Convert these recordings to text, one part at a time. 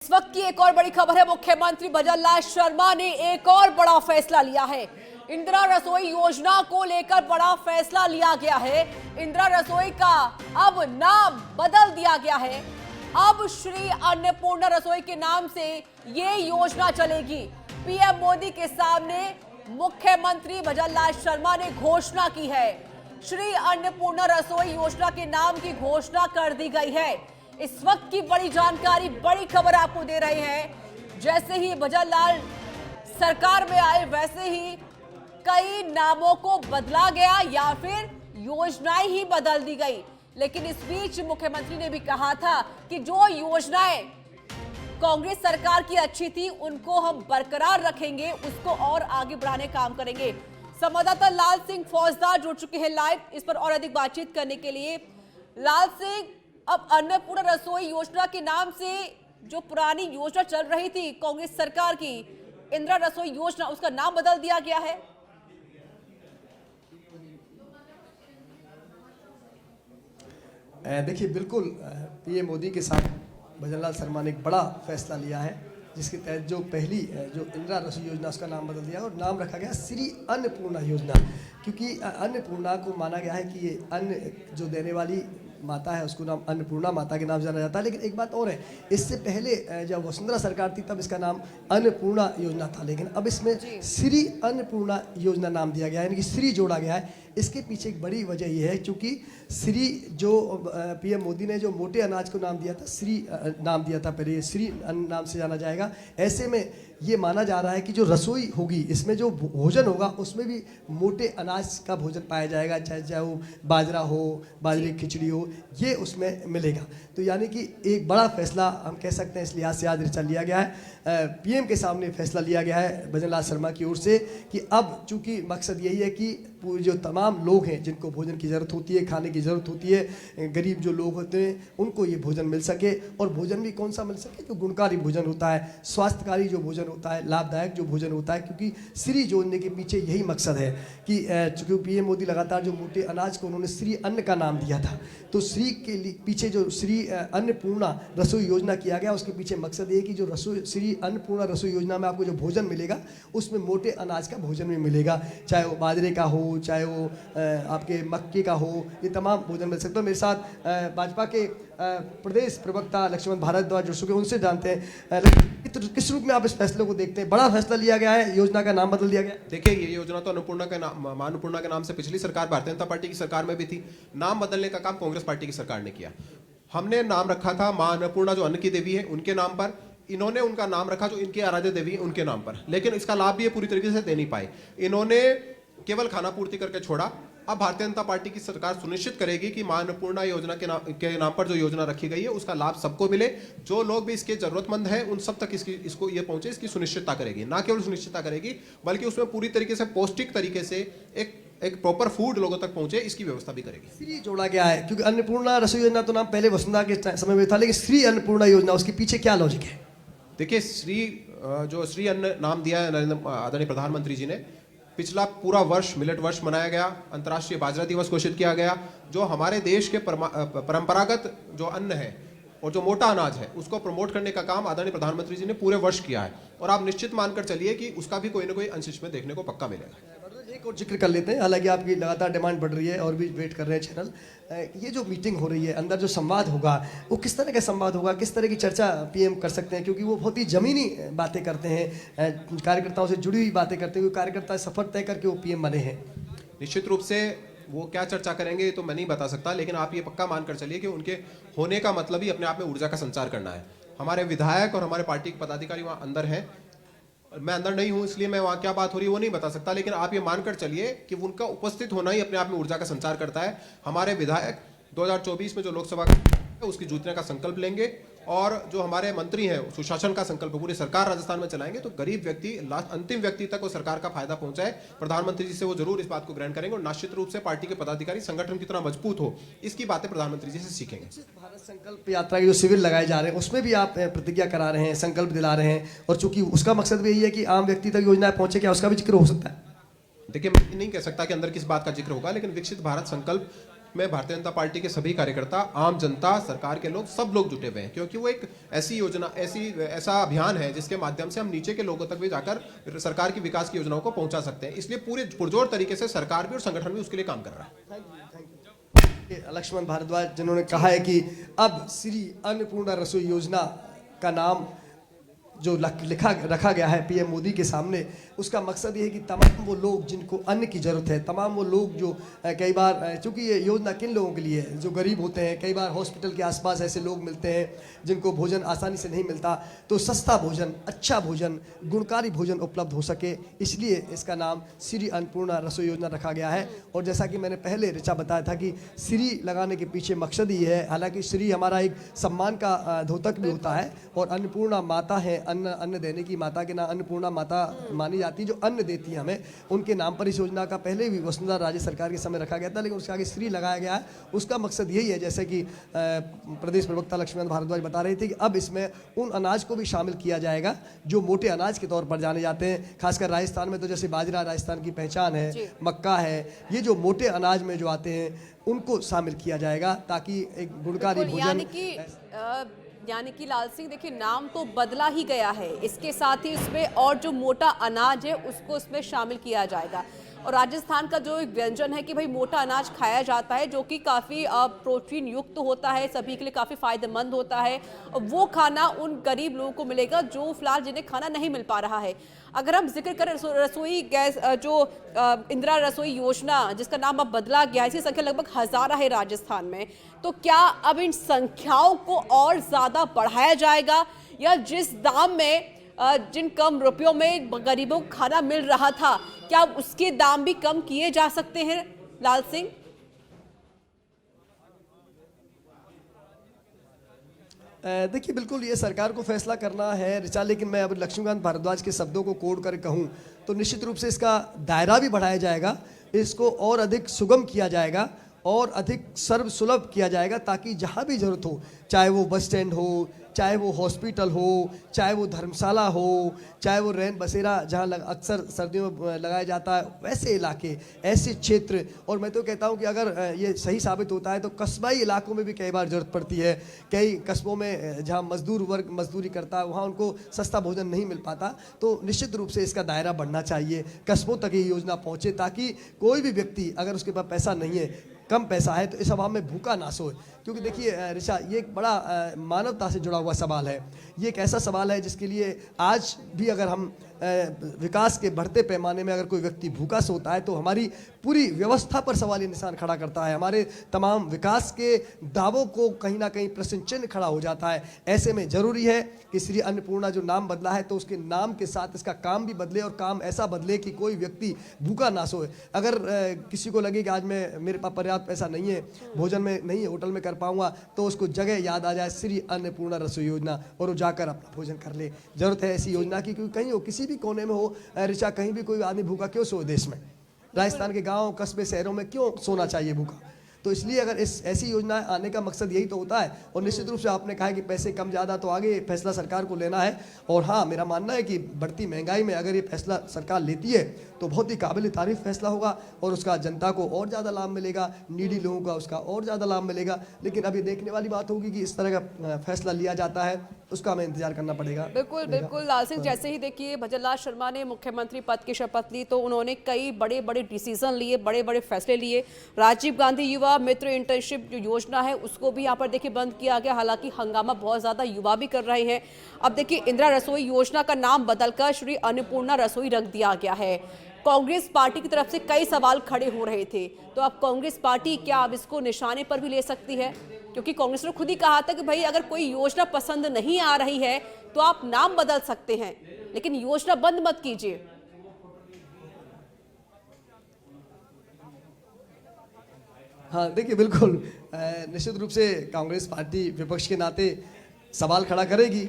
इस वक्त की एक और बड़ी खबर है। मुख्यमंत्री भजनलाल शर्मा ने एक और बड़ा फैसला लिया है। इंदिरा रसोई योजना को लेकर बड़ा फैसला लिया गया है। इंदिरा रसोई का अब नाम बदल दिया गया है। अब श्री अन्नपूर्णा रसोई के नाम से ये योजना चलेगी। पीएम मोदी के सामने मुख्यमंत्री भजनलाल शर्मा ने घोषणा की है। श्री अन्नपूर्णा रसोई योजना के नाम की घोषणा कर दी गई है। इस वक्त की बड़ी जानकारी, बड़ी खबर आपको दे रहे हैं। जैसे ही भजनलाल सरकार में आए वैसे ही कई नामों को बदला गया या फिर योजनाएं ही बदल दी गई। लेकिन इस बीच मुख्यमंत्री ने भी कहा था कि जो योजनाएं कांग्रेस सरकार की अच्छी थी उनको हम बरकरार रखेंगे, उसको और आगे बढ़ाने का काम करेंगे। संवाददाता लाल सिंह फौजदार जुड़ चुके हैं लाइव इस पर और अधिक बातचीत करने के लिए। लाल सिंह, अब अन्नपूर्णा रसोई योजना के नाम से जो पुरानी योजना चल रही थी कांग्रेस सरकार की, इंदिरा रसोई योजना, उसका नाम बदल दिया गया है। देखिए, बिल्कुल पीएम मोदी के साथ भजनलाल शर्मा ने एक बड़ा फैसला लिया है, जिसके तहत जो पहली जो इंदिरा रसोई योजना उसका नाम बदल दिया और नाम रखा गया श्री अन्नपूर्णा योजना। क्योंकि अन्नपूर्णा को माना गया है कि ये अन्न जो देने वाली माता है उसको नाम अन्नपूर्णा माता के नाम जाना जाता है। लेकिन एक बात और है, इससे पहले जब वसुंधरा सरकार थी तब इसका नाम अन्नपूर्णा योजना था, लेकिन अब इसमें श्री अन्नपूर्णा योजना नाम दिया गया है, यानी कि श्री जोड़ा गया है। इसके पीछे एक बड़ी वजह यह है क्योंकि श्री जो पीएम मोदी ने जो मोटे अनाज को नाम दिया था, श्री नाम दिया था, पहले श्री अन्न नाम से जाना जाएगा। ऐसे में ये माना जा रहा है कि जो रसोई होगी, इसमें जो भोजन होगा उसमें भी मोटे अनाज का भोजन पाया जाएगा, चाहे वो बाजरा हो, बाजरे की खिचड़ी हो, ये उसमें मिलेगा। तो यानी कि एक बड़ा फैसला हम कह सकते हैं इस लिहाज से आज लिया गया है। पीएम के सामने फैसला लिया गया है भजनलाल शर्मा की ओर से कि अब चूंकि मकसद यही है कि जो तमाम लोग हैं जिनको भोजन की ज़रूरत होती है, खाने की ज़रूरत होती है, गरीब जो लोग होते हैं उनको ये भोजन मिल सके। और भोजन भी कौन सा मिल सके? जो गुणकारी भोजन होता है, स्वास्थ्यकारी जो भोजन होता है, लाभदायक जो भोजन होता है। क्योंकि श्री जोड़ने के पीछे यही मकसद है कि चूँकि पीएम मोदी लगातार जो मोटे अनाज को उन्होंने श्री अन्न का नाम दिया था, तो श्री के पीछे जो श्री अन्नपूर्णा रसोई योजना किया गया, उसके पीछे मकसद ये कि जो रसोई श्री अन्नपूर्णा रसोई योजना में आपको जो भोजन मिलेगा उसमें मोटे अनाज का भोजन भी मिलेगा, चाहे वो बाजरे का हो, चाहे वो आपके मक्के का हो, ये तमाम भोजन मिल सकता है। मेरे साथ भाजपा के प्रदेश प्रवक्ता लक्ष्मण भारद्वाज जुड़ चुके हैं, उनसे जानते हैं किस रूप में आप इस फैसले को देखते हैं। बड़ा फैसला लिया गया है, योजना का नाम बदल दिया गया। देखिए, ये योजना तो अन्नपूर्णा के नाम, मां अन्नपूर्णा के नाम से पिछली सरकार भारतीय जनता पार्टी की सरकार में भी थी। नाम बदलने का काम कांग्रेस पार्टी की सरकार ने किया। हमने नाम रखा था मां अन्नपूर्णा जो अन्न की देवी है उनके नाम पर, इन्होंने उनका नाम रखा जो इनके आराध्य देवी है उनके नाम पर। लेकिन इसका लाभ भी ये पूरी तरीके से दे नहीं पाए, इन्होंने केवल खाना पूर्ति करके छोड़ा। अब भारतीय जनता पार्टी की सरकार सुनिश्चित करेगी कि मां अन्नपूर्णा योजना के नाम पर जो योजना रखी गई है उसका लाभ सबको मिले। जो लोग भी इसके जरूरतमंद हैं उन सब तक इसको ये पहुंचे, इसकी सुनिश्चितता करेगी। ना केवल सुनिश्चितता करेगी बल्कि उसमें पूरी तरीके से पौष्टिक तरीके से एक प्रॉपर फूड लोगों तक पहुंचे, इसकी व्यवस्था भी करेगी। श्री जोड़ा गया है क्योंकि अन्नपूर्णा रसोई योजना तो नाम पहले वसुंधरा के समय में था, लेकिन श्री अन्नपूर्णा योजना, उसके पीछे क्या लॉजिक है? देखिए, श्री अन्न नाम दिया है आदरणीय प्रधानमंत्री जी ने। पिछला पूरा वर्ष मिलेट वर्ष मनाया गया, अंतर्राष्ट्रीय बाजरा दिवस घोषित किया गया। जो हमारे देश के परंपरागत जो अन्न है और जो मोटा अनाज है उसको प्रमोट करने का काम आदरणीय प्रधानमंत्री जी ने पूरे वर्ष किया है, और आप निश्चित मानकर चलिए कि उसका भी कोई ना कोई अंश इसमें देखने को पक्का मिलेगा। एक और जिक्र कर लेते हैं, हालांकि आपकी लगातार डिमांड बढ़ रही है और भी वेट कर रहे हैं चैनल। ये जो मीटिंग हो रही है, अंदर जो संवाद होगा वो किस तरह का संवाद होगा, किस तरह की चर्चा पीएम कर सकते हैं? क्योंकि वो बहुत ही जमीनी बातें करते हैं, कार्यकर्ताओं से जुड़ी हुई बातें करते हैं, कार्यकर्ता सफर तय करके वो पीएम बने हैं। निश्चित रूप से वो क्या चर्चा करेंगे ये तो मैं नहीं बता सकता, लेकिन आप ये पक्का मानकर चलिए कि उनके होने का मतलब ही अपने आप में ऊर्जा का संचार करना है। हमारे विधायक और हमारे पार्टी के पदाधिकारी वहाँ अंदर हैं, मैं अंदर नहीं हूं इसलिए मैं वहाँ क्या बात हो रही है वो नहीं बता सकता, लेकिन आप ये मानकर चलिए कि उनका उपस्थित होना ही अपने आप में ऊर्जा का संचार करता है। हमारे विधायक 2024 में जो लोकसभा उसकी जीतने का संकल्प लेंगे, और जो हमारे मंत्री हैं सुशासन का संकल्प पूरी सरकार राजस्थान में चलाएंगे, तो गरीब व्यक्ति अंतिम व्यक्ति तक वो सरकार का फायदा पहुंचाए। प्रधानमंत्री जी से वो जरूर इस बात को ग्रहण करेंगे और निश्चित रूप से पार्टी के पदाधिकारी संगठन कितना मजबूत हो इसकी बातें प्रधानमंत्री जी से सीखेंगे। भारत संकल्प यात्रा के जो शिविर लगाए जा रहे हैं उसमें भी आप प्रतिज्ञा करा रहे हैं, संकल्प दिला रहे हैं, और चूंकि उसका मकसद भी यही है कि आम व्यक्ति तक योजना पहुंचे, क्या उसका भी जिक्र हो सकता है? देखिए, मैं नहीं कह सकता कि अंदर किस बात का जिक्र होगा, लेकिन विकसित भारत संकल्प में भारतीय जनता पार्टी के सभी कार्यकर्ता, आम जनता, सरकार के लोग, सब लोग जुटे हुए हैं, क्योंकि वो एक ऐसी योजना, ऐसा अभियान है जिसके माध्यम से हम नीचे के लोगों तक भी जाकर सरकार की विकास की योजनाओं को पहुंचा सकते हैं। इसलिए पूरे पुरजोर तरीके से सरकार भी और संगठन भी उसके लिए काम कर रहा है। लक्ष्मण भारद्वाज जिन्होंने कहा है कि अब श्री अन्नपूर्णा रसोई योजना का नाम जो रखा गया है पीएम मोदी के सामने, उसका मकसद ये है कि तमाम वो लोग जिनको अन्न की ज़रूरत है, तमाम वो लोग जो कई बार, चूँकि ये योजना किन लोगों के लिए है, जो गरीब होते हैं, कई बार हॉस्पिटल के आसपास ऐसे लोग मिलते हैं जिनको भोजन आसानी से नहीं मिलता, तो सस्ता भोजन, अच्छा भोजन, गुणकारी भोजन उपलब्ध हो सके, इसलिए इसका नाम श्री अन्नपूर्णा रसोई योजना रखा गया है। और जैसा कि मैंने पहले ऋचा बताया था कि श्री लगाने के पीछे मकसद ही है, हालांकि श्री हमारा एक सम्मान का द्योतक भी होता है, और अन्नपूर्णा माता है, अन्न देने की माता के नाम अन्नपूर्णा माता मानी जाती है, जो अन्न देती है हमें, उनके नाम पर इस योजना का पहले भी वसुंधरा राजे सरकार के समय रखा गया था, लेकिन उसके आगे श्री लगाया गया है। उसका मकसद यही है, जैसे कि प्रदेश प्रवक्ता लक्ष्मण भारद्वाज बता रहे थे, कि अब इसमें उन अनाज को भी शामिल किया जाएगा जो मोटे अनाज के तौर पर जाने जाते हैं। खासकर राजस्थान में तो जैसे बाजरा राजस्थान की पहचान है, मक्का है, ये जो मोटे अनाज में जो आते हैं उनको शामिल किया जाएगा, ताकि एक गुणकारी भोजन। यानी कि लाल सिंह, देखिए नाम तो बदला ही गया है, इसके साथ ही उसमें और जो मोटा अनाज है उसको उसमें शामिल किया जाएगा। और राजस्थान का जो एक व्यंजन है कि भाई मोटा अनाज खाया जाता है, जो कि काफ़ी प्रोटीन युक्त होता है, सभी के लिए काफ़ी फायदेमंद होता है, और वो खाना उन गरीब लोगों को मिलेगा जो फिलहाल जिन्हें खाना नहीं मिल पा रहा है। अगर हम जिक्र करें रसोई गैस, जो इंदिरा रसोई योजना जिसका नाम अब बदला गया है, इसकी संख्या लगभग 1000 है राजस्थान में, तो क्या अब इन संख्याओं को और ज़्यादा बढ़ाया जाएगा, या जिस दाम में जिन कम रुपयों में गरीबों को खाना मिल रहा था, क्या उसके दाम भी कम किए जा सकते हैं लाल सिंह? देखिए, बिल्कुल ये सरकार को फैसला करना है ऋचा, लेकिन मैं अब लक्ष्मीकांत भारद्वाज के शब्दों को कोड कर कहूँ तो निश्चित रूप से इसका दायरा भी बढ़ाया जाएगा, इसको और अधिक सुगम किया जाएगा और अधिक सर्वसुलभ किया जाएगा, ताकि जहाँ भी ज़रूरत हो, चाहे वो बस स्टैंड हो, चाहे वो हॉस्पिटल हो, चाहे वो धर्मशाला हो, चाहे वो रैन बसेरा जहाँ अक्सर सर्दियों में लगाया जाता है, वैसे इलाके, ऐसे क्षेत्र। और मैं तो कहता हूँ कि अगर ये सही साबित होता है तो कस्बाई इलाकों में भी कई बार ज़रूरत पड़ती है। कई कस्बों में जहाँ मजदूर वर्ग मजदूरी करता है, वहाँ उनको सस्ता भोजन नहीं मिल पाता, तो निश्चित रूप से इसका दायरा बढ़ना चाहिए, कस्बों तक ये योजना पहुँचे, ताकि कोई भी व्यक्ति अगर उसके पास पैसा नहीं है, कम पैसा है, तो इस अभाव में भूखा ना सोए। क्योंकि देखिए ऋचा, ये एक बड़ा मानवता से जुड़ा हुआ सवाल है, ये एक ऐसा सवाल है जिसके लिए आज भी अगर हम विकास के बढ़ते पैमाने में अगर कोई व्यक्ति भूखा सोता है तो हमारी पूरी व्यवस्था पर सवालिया निशान खड़ा करता है, हमारे तमाम विकास के दावों को कहीं ना कहीं प्रश्न चिन्ह खड़ा हो जाता है। ऐसे में जरूरी है कि श्री अन्नपूर्णा जो नाम बदला है तो उसके नाम के साथ इसका काम भी बदले, और काम ऐसा बदले कि कोई व्यक्ति भूखा ना सोए। अगर किसी को लगे कि आज मेरे पास पर्याप्त पैसा नहीं है, भोजन में नहीं है, होटल में कर पाऊंगा, तो उसको जगह याद आ जाए श्री अन्नपूर्णा रसोई योजना, और वो जाकर अपना भोजन कर ले। जरूरत है ऐसी योजना की, क्योंकि कहीं हो, किसी भी कोने में हो ऋचा, कहीं भी कोई आदमी भूखा क्यों सोए देश में, राजस्थान के गांव कस्बे शहरों में क्यों सोना चाहिए भूखा। तो इसलिए अगर ऐसी योजना आने का मकसद यही तो होता है। और निश्चित रूप से आपने कहा कि पैसे कम ज़्यादा तो आगे फैसला सरकार को लेना है, और हाँ, मेरा मानना है कि बढ़ती महंगाई में अगर ये फैसला सरकार लेती है तो बहुत ही काबिल तारीफ फैसला होगा, और उसका जनता को और ज़्यादा लाभ मिलेगा, नीडी लोगों का उसका और ज़्यादा लाभ मिलेगा। लेकिन अभी देखने वाली बात होगी कि इस तरह का फैसला लिया जाता है, उसका हमें इंतजार करना पड़ेगा। बिल्कुल बिल्कुल लाल सिंह, जैसे ही देखिए भजनलाल शर्मा ने मुख्यमंत्री पद की शपथ ली तो उन्होंने कई बड़े बड़े डिसीजन लिए, बड़े बड़े फैसले लिए। राजीव गांधी युवा मित्र इंटर्नशिप जो योजना है उसको भी यहाँ पर देखिए बंद किया गया, हालांकि हंगामा बहुत ज्यादा युवा भी कर रहे हैं। अब देखिए इंदिरा रसोई योजना का नाम बदलकर श्री अन्नपूर्णा रसोई रख दिया गया है। कांग्रेस पार्टी की तरफ से कई सवाल खड़े हो रहे थे, तो अब कांग्रेस पार्टी क्या अब इसको निशाने पर भी ले सकती है? क्योंकि कांग्रेस ने खुद ही कहा था कि भाई अगर कोई योजना पसंद नहीं आ रही है तो आप नाम बदल सकते हैं, लेकिन योजना बंद मत कीजिए। हाँ, देखिए बिल्कुल निश्चित रूप से कांग्रेस पार्टी विपक्ष के नाते सवाल खड़ा करेगी,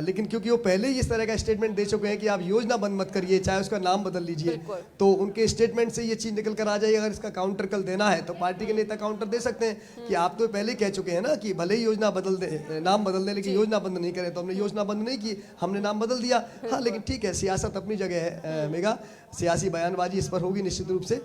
लेकिन क्योंकि वो पहले ही इस तरह का स्टेटमेंट दे चुके हैं कि आप योजना बंद मत करिए, चाहे उसका नाम बदल लीजिए, तो उनके स्टेटमेंट से ये चीज निकल कर आ जाएगी। अगर इसका काउंटर कल देना है तो पार्टी के नेता काउंटर दे सकते हैं कि आप तो पहले ही कह चुके हैं ना कि भले ही योजना बदल दे, नाम बदल दे, लेकिन योजना बंद नहीं करें। तो हमने योजना बंद नहीं की, हमने नाम बदल दिया। हाँ, लेकिन ठीक है, सियासत अपनी जगह है मेगा, सियासी बयानबाजी इस पर होगी निश्चित रूप से।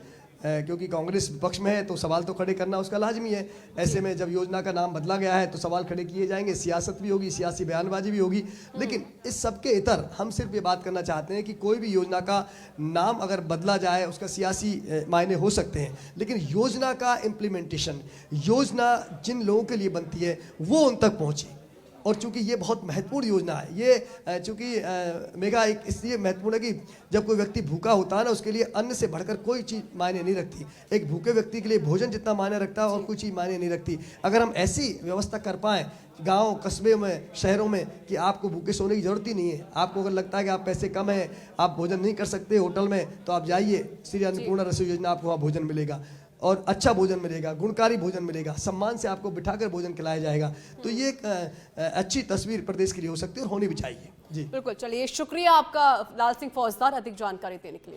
क्योंकि कांग्रेस विपक्ष में है तो सवाल तो खड़े करना उसका लाजमी है। ऐसे में जब योजना का नाम बदला गया है तो सवाल खड़े किए जाएंगे, सियासत भी होगी, सियासी बयानबाजी भी होगी। लेकिन इस सब के इतर हम सिर्फ ये बात करना चाहते हैं कि कोई भी योजना का नाम अगर बदला जाए उसका सियासी मायने हो सकते हैं, लेकिन योजना का इम्प्लीमेंटेशन, योजना जिन लोगों के लिए बनती है वो उन तक पहुँचे। और चूंकि ये बहुत महत्वपूर्ण योजना है, ये चूंकि मेगा एक इसलिए महत्वपूर्ण है कि जब कोई व्यक्ति भूखा होता है ना, उसके लिए अन्न से बढ़कर कोई चीज़ मायने नहीं रखती। एक भूखे व्यक्ति के लिए भोजन जितना मायने रखता है और कोई चीज़ मायने नहीं रखती। अगर हम ऐसी व्यवस्था कर पाएँ गांव, कस्बे में, शहरों में कि आपको भूखे सोने की ज़रूरत ही नहीं है, आपको अगर लगता है कि आप पैसे कम हैं, आप भोजन नहीं कर सकते होटल में, तो आप जाइए, श्री अन्नपूर्णा रसोई योजना, आपको वहाँ भोजन मिलेगा और अच्छा भोजन मिलेगा, गुणकारी भोजन मिलेगा, सम्मान से आपको बिठाकर भोजन खिलाया जाएगा। तो ये एक अच्छी तस्वीर प्रदेश के लिए हो सकती है और होनी भी चाहिए। जी बिल्कुल, चलिए शुक्रिया आपका लाल सिंह फौजदार अधिक जानकारी देने के लिए।